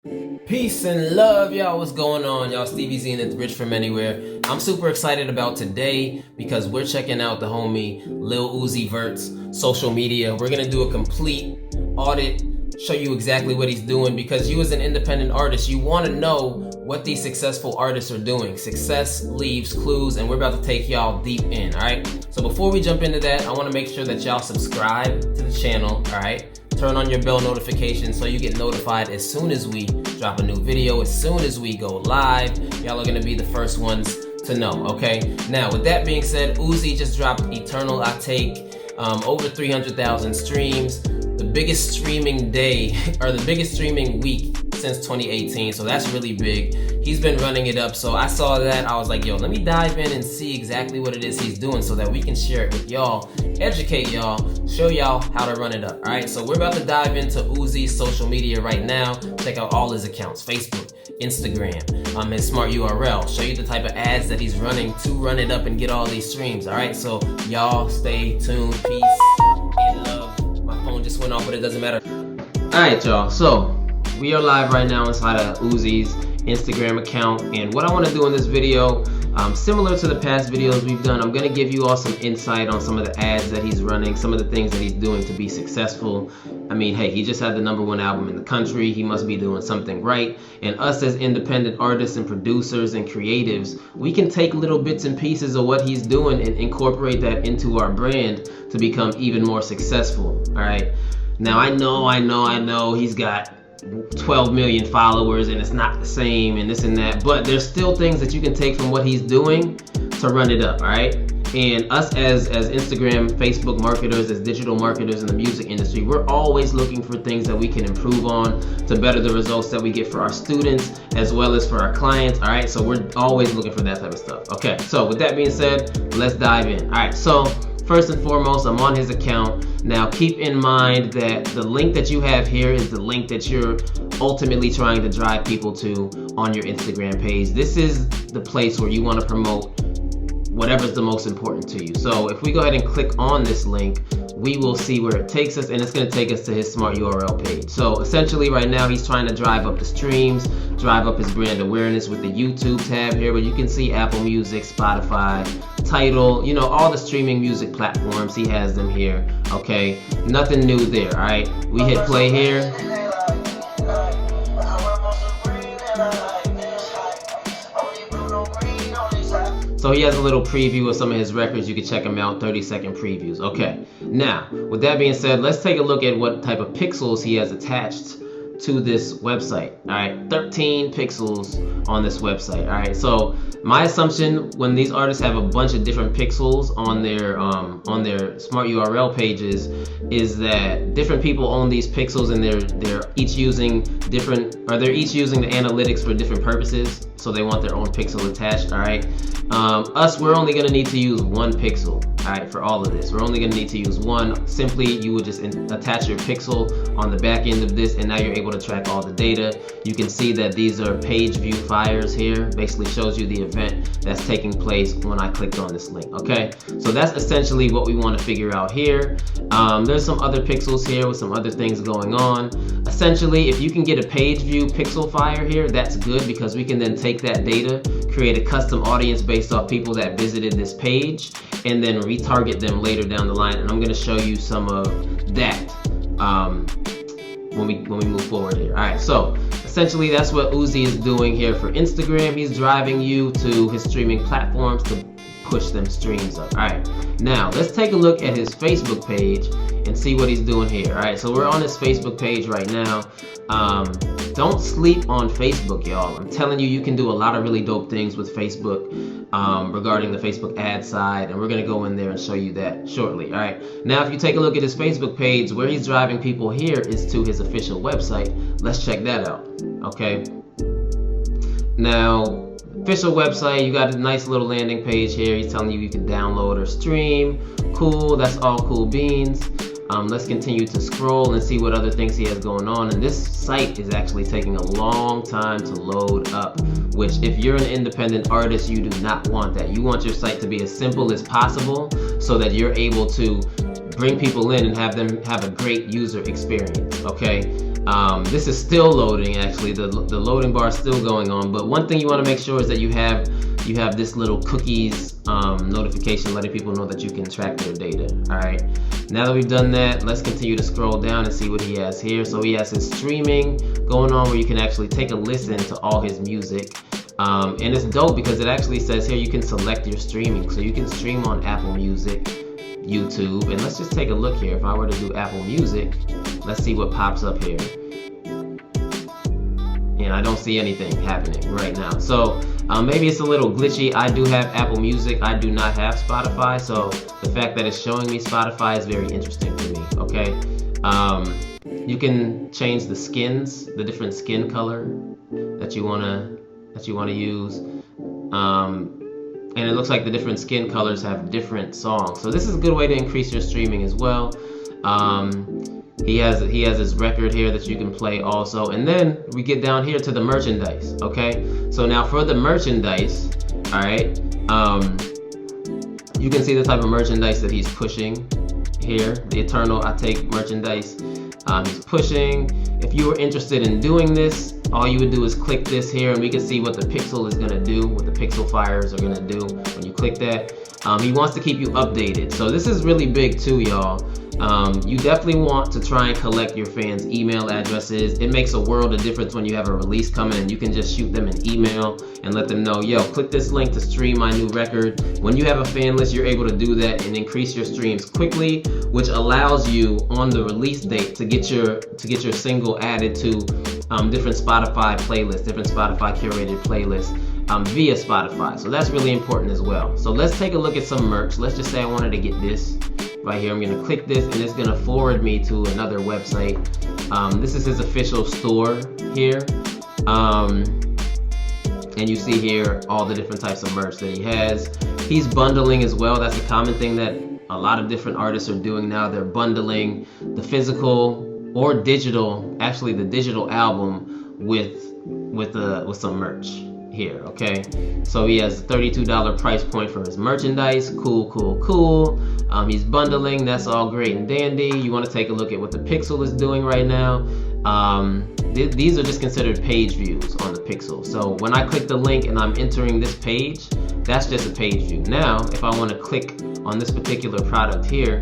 Peace and love, y'all. What's going on, y'all? Stevie Z and it's Rich from Anywhere. I'm super excited about today because we're checking out the homie Lil Uzi Vert's social media. We're gonna do a complete audit, show you exactly what he's doing, because you as an independent artist, you want to know what these successful artists are doing. Success leaves clues, and we're about to take y'all deep in. All right, so before we jump into that, I want to make sure that y'all subscribe to the channel. All right, turn on your bell notification so you get notified as soon as we drop a new video, as soon as we go live. Y'all are gonna be the first ones to know, okay? Now, with that being said, Uzi just dropped Eternal I Take, over 300,000 streams, the biggest streaming day, or the biggest streaming week since 2018, so that's really big. He's been running it up, so I saw that, I was like, yo, let me dive in and see exactly what it is he's doing so that we can share it with y'all, educate y'all, show y'all how to run it up, all right? So we're about to dive into Uzi's social media right now. Check out all his accounts, Facebook, Instagram, his smart URL, show you the type of ads that he's running to run it up and get all these streams, all right? So y'all stay tuned, peace and love. My phone just went off, but it doesn't matter. All right, y'all, so we are live right now inside of Uzi's Instagram account, and what I want to do in this video, similar to the past videos we've done, I'm going to give you all some insight on some of the ads that he's running, some of the things that he's doing to be successful. I mean, hey, he just had the #1 album in the country. He must be doing something right. And us as independent artists and producers and creatives, we can take little bits and pieces of what he's doing and incorporate that into our brand to become even more successful. All right. Now, I know he's got 12 million followers and it's not the same and this and that, but there's still things that you can take from what he's doing to run it up, all right? And us as Instagram, Facebook marketers, as digital marketers in the music industry, we're always looking for things that we can improve on to better the results that we get for our students as well as for our clients, all right? So we're always looking for that type of stuff. Okay, so with that being said, let's dive in. All right, so first and foremost, I'm on his account. Now keep in mind that the link that you have here is the link that you're ultimately trying to drive people to on your Instagram page. This is the place where you want to promote whatever's the most important to you. So if we go ahead and click on this link, we will see where it takes us, and it's going to take us to his smart URL page. So essentially right now he's trying to drive up the streams, drive up his brand awareness with the YouTube tab here, but you can see Apple Music, Spotify, Tidal, you know, all the streaming music platforms, he has them here, okay? Nothing new there, all right? We hit play here. So he has a little preview of some of his records. You can check them out, 30-second previews. Okay, now, with that being said, let's take a look at what type of pixels he has attached to this website. All right, 13 pixels on this website. All right, so my assumption when these artists have a bunch of different pixels on their smart URL pages is that different people own these pixels, and they're each using the analytics for different purposes. So they want their own pixel attached. All right, we're only gonna need to use one pixel. All right, for all of this, we're only gonna need to use one. Simply, you would just attach your pixel on the back end of this, and now you're able to track all the data. You can see that these are page view fires here. Basically shows you the event that's taking place when I clicked on this link. Okay, so that's essentially what we want to figure out here. There's some other pixels here with some other things going on. Essentially, if you can get a page view pixel fire here, that's good, because we can then take that data, create a custom audience based off people that visited this page, and then retarget them later down the line. And I'm going to show you some of that when we move forward here. All right, so essentially that's what Uzi is doing here for Instagram. He's driving you to his streaming platforms to push them streams up. All right, now let's take a look at his Facebook page and see what he's doing here. All right, so we're on his Facebook page right now. Don't sleep on Facebook, y'all. I'm telling you, you can do a lot of really dope things with Facebook regarding the Facebook ad side, and we're gonna go in there and show you that shortly. All right, now if you take a look at his Facebook page, where he's driving people here is to his official website. Let's check that out. Okay, now official website, you got a nice little landing page here. He's telling you can download or stream. Cool, that's all cool beans. Let's continue to scroll and see what other things he has going on. And this site is actually taking a long time to load up, which if you're an independent artist, you do not want that. You want your site to be as simple as possible so that you're able to bring people in and have them have a great user experience, okay? This is still loading. Actually, the loading bar is still going on. But one thing you want to make sure is that you have this little cookies notification letting people know that you can track their data. All right. Now that we've done that, let's continue to scroll down and see what he has here. So he has his streaming going on where you can actually take a listen to all his music. And it's dope because it actually says here you can select your streaming. So you can stream on Apple Music, YouTube, and let's just take a look here. If I were to do Apple Music, let's see what pops up here. And I don't see anything happening right now. So maybe it's a little glitchy. I do have Apple Music. I do not have Spotify. So the fact that it's showing me Spotify is very interesting to me. Okay. You can change the skins, the different skin color that you wanna use. And it looks like the different skin colors have different songs. So this is a good way to increase your streaming as well. He has his record here that you can play also. And then we get down here to the merchandise, okay? So now for the merchandise, all right, you can see the type of merchandise that he's pushing here, the Eternal I Take merchandise. He's pushing. If you were interested in doing this, all you would do is click this here and we can see what the pixel is gonna do, what the pixel fires are gonna do when you click that. He wants to keep you updated. So this is really big too, y'all. You definitely want to try and collect your fans' email addresses. It makes a world of difference when you have a release coming and you can just shoot them an email and let them know, yo, click this link to stream my new record. When you have a fan list, you're able to do that and increase your streams quickly, which allows you on the release date to get your single added to different Spotify playlists, different Spotify curated playlists via Spotify. So that's really important as well. So let's take a look at some merch. Let's just say I wanted to get this right here. I'm going to click this and it's going to forward me to another website. This is his official store here. And you see here all the different types of merch that he has. He's bundling as well. That's a common thing that a lot of different artists are doing now. They're bundling the physical or digital, actually the digital album with some merch here, okay? So he has a $32 price point for his merchandise. Cool. He's bundling. That's all great and dandy. You want to take a look at what the Pixel is doing right now. These are just considered page views on the Pixel. So when I click the link and I'm entering this page, that's just a page view. Now, if I want to click on this particular product here,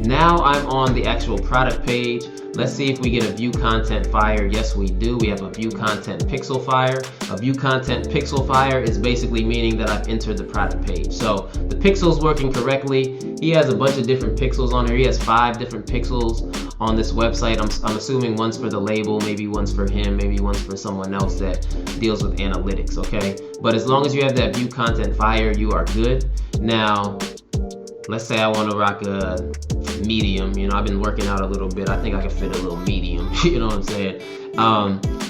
now I'm on the actual product page. Let's see if we get a view content fire. Yes, we do. We have a view content pixel fire. A view content pixel fire is basically meaning that I've entered the product page. So the pixel's working correctly. He has a bunch of different pixels on here. He has 5 different pixels on this website. I'm assuming one's for the label, maybe one's for him, maybe one's for someone else that deals with analytics, okay? But as long as you have that view content fire, you are good. Now, let's say I want to rock a medium. You know, I've been working out a little bit. I think I can fit a little medium. You know what I'm saying?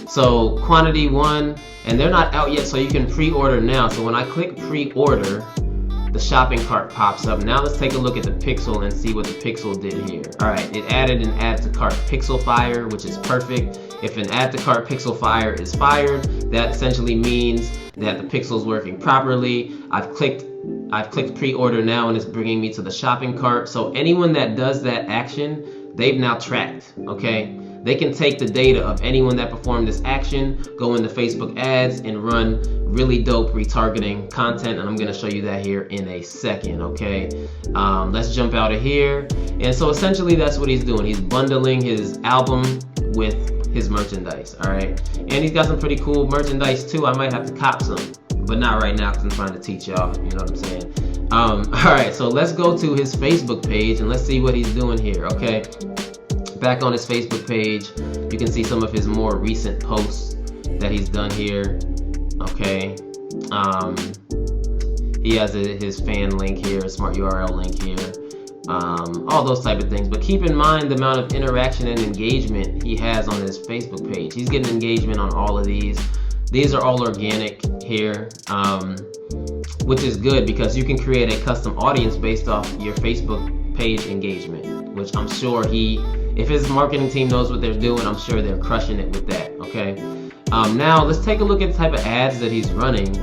So quantity 1, and they're not out yet, so you can pre-order now. So when I click pre-order, the shopping cart pops up. Now let's take a look at the Pixel and see what the Pixel did here. All right, it added an add to cart Pixel fire, which is perfect. If an add to cart Pixel fire is fired, that essentially means that the Pixel's working properly. I've clicked pre-order now and it's bringing me to the shopping cart. So anyone that does that action, they've now tracked, okay? They can take the data of anyone that performed this action, go into Facebook ads and run really dope retargeting content. And I'm gonna show you that here in a second, okay? Let's jump out of here. And so essentially that's what he's doing. He's bundling his album with his merchandise, all right? And he's got some pretty cool merchandise too. I might have to cop some, but not right now because I'm trying to teach y'all, you know what I'm saying? All right, so let's go to his Facebook page and let's see what he's doing here, okay? Back on his Facebook page, you can see some of his more recent posts that he's done here, okay? He has his fan link here, smart URL link here, all those type of things. But keep in mind the amount of interaction and engagement he has on his Facebook page. He's getting engagement on all of these. These are all organic here, which is good because you can create a custom audience based off your Facebook page engagement, which I'm sure if his marketing team knows what they're doing, I'm sure they're crushing it with that, okay? Now, let's take a look at the type of ads that he's running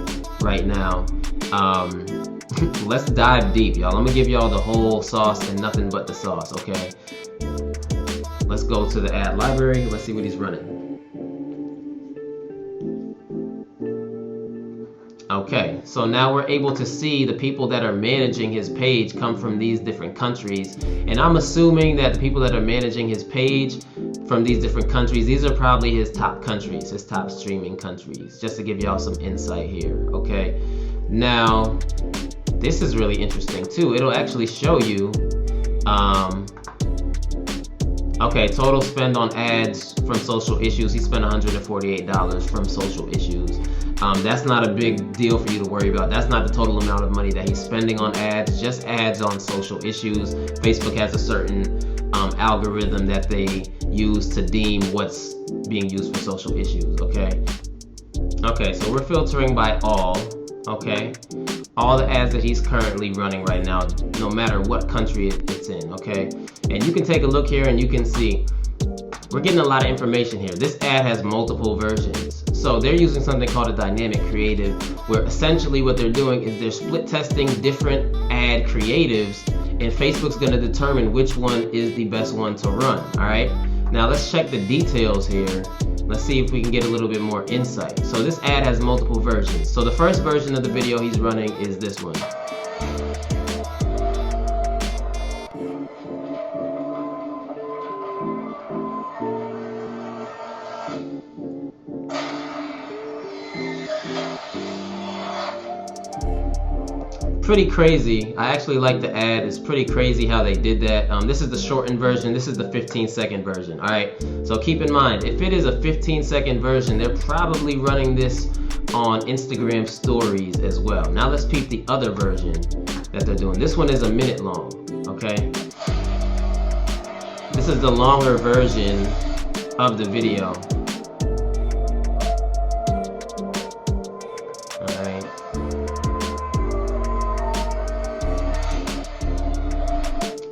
right now. Let's dive deep, y'all. I'm gonna give y'all the whole sauce and nothing but the sauce, okay? Let's go to the ad library. Let's see what he's running. Okay, so now we're able to see the people that are managing his page come from these different countries. And I'm assuming that the people that are managing his page from these different countries, these are probably his top countries, his top streaming countries, just to give y'all some insight here, okay? Now, this is really interesting too. It'll actually show you, okay, total spend on ads from social issues. He spent $148 from social issues. That's not a big deal for you to worry about. That's not the total amount of money that he's spending on ads, just ads on social issues. Facebook has a certain algorithm that they use to deem what's being used for social issues, okay? Okay, so we're filtering by all, okay? All the ads that he's currently running right now, no matter what country it's in, okay? And you can take a look here and you can see, we're getting a lot of information here. This ad has multiple versions. So they're using something called a dynamic creative, where essentially what they're doing is they're split testing different ad creatives, and Facebook's gonna determine which one is the best one to run, all right? Now let's check the details here. Let's see if we can get a little bit more insight. So this ad has multiple versions. So the first version of the video he's running is this one. Pretty crazy. I actually like the ad. It's pretty crazy how they did that. This is the shortened version. This is the 15-second version. All right. So keep in mind, if it is a 15-second version, they're probably running this on Instagram stories as well. Now let's peep the other version that they're doing. This one is a minute long. Okay. This is the longer version of the video.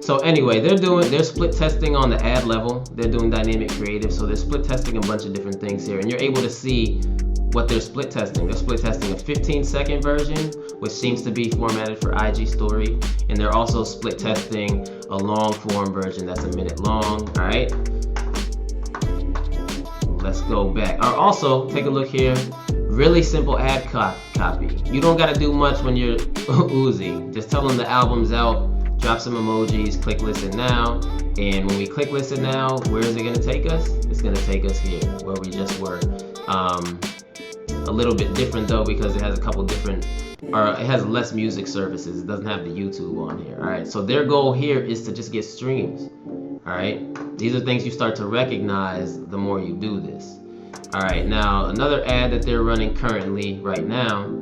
So anyway, they're split testing on the ad level. They're doing dynamic creative, so they're split testing a bunch of different things here, and you're able to see what they're split testing. They're split testing a 15-second version, which seems to be formatted for IG story, and they're also split testing a long form version that's a minute long. All right, let's go back. Or also take a look here. Really simple ad copy. You don't got to do much when you're Uzi. Just tell them the album's out. Drop some emojis, click listen now, and when we click listen now, where is it going to take us? It's going to take us here, where we just were. A little bit different though, because it has a couple different, or it has less music services. It doesn't have the YouTube on here. All right, so their goal here is to just get streams. All right, these are things you start to recognize the more you do this. All right, now another ad that they're running currently right now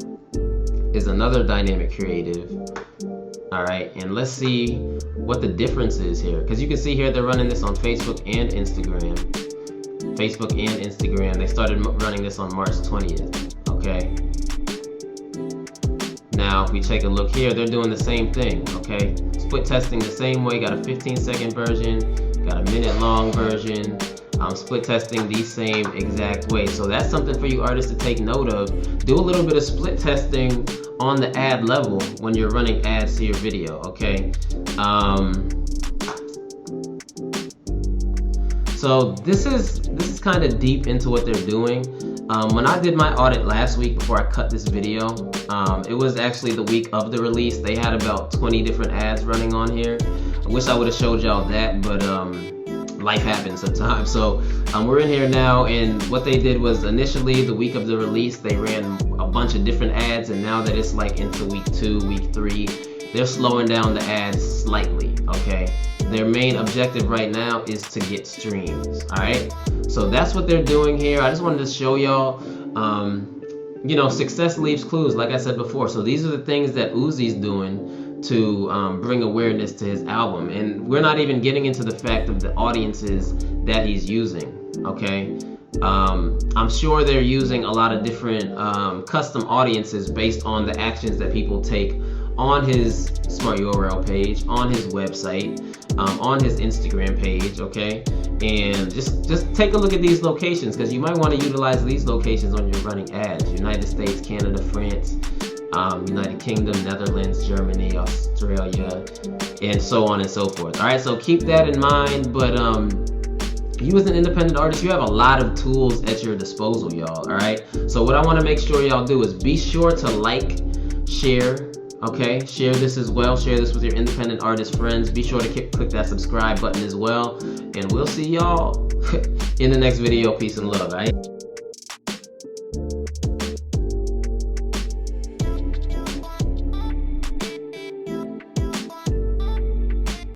is another dynamic creative. All right, and let's see what the difference is here, because you can see here they're running this on Facebook and Instagram. Facebook and Instagram. They started running this on March 20th. Okay. Now, if we take a look here, they're doing the same thing. Okay, split testing the same way. Got a 15-second version, got a minute-long version. Split testing the same exact way. So that's something for you artists to take note of. Do a little bit of split testing on the ad level when you're running ads to your video, okay? So this is kind of deep into what they're doing. When I did my audit last week before I cut this video, it was actually the week of the release. They had about 20 different ads running on here. I wish I would have showed y'all that, but life happens sometimes. So we're in here now, and what they did was initially the week of the release they ran a bunch of different ads, and now that it's like into week 2, week 3, they're slowing down the ads slightly. Okay, their main objective right now is to get streams. All right, so that's what they're doing here. I just wanted to show y'all, you know, success leaves clues, like I said before. So these are the things that Uzi's doing to bring awareness to his album, and we're not even getting into the fact of the audiences that he's using. Okay, I'm sure they're using a lot of different custom audiences based on the actions that people take on his Smart URL page, on his website, on his Instagram page. Okay, and just take a look at these locations, because you might want to utilize these locations when you're running ads. United States, Canada, France, United Kingdom, Netherlands, Germany, Australia, and so on and so forth. All right, so keep that in mind. But you as an independent artist, you have a lot of tools at your disposal, y'all, all right? So what I want to make sure y'all do is be sure to like, share, okay? Share this as well. Share this with your independent artist friends. Be sure to click that subscribe button as well. And we'll see y'all in the next video. Peace and love, all right?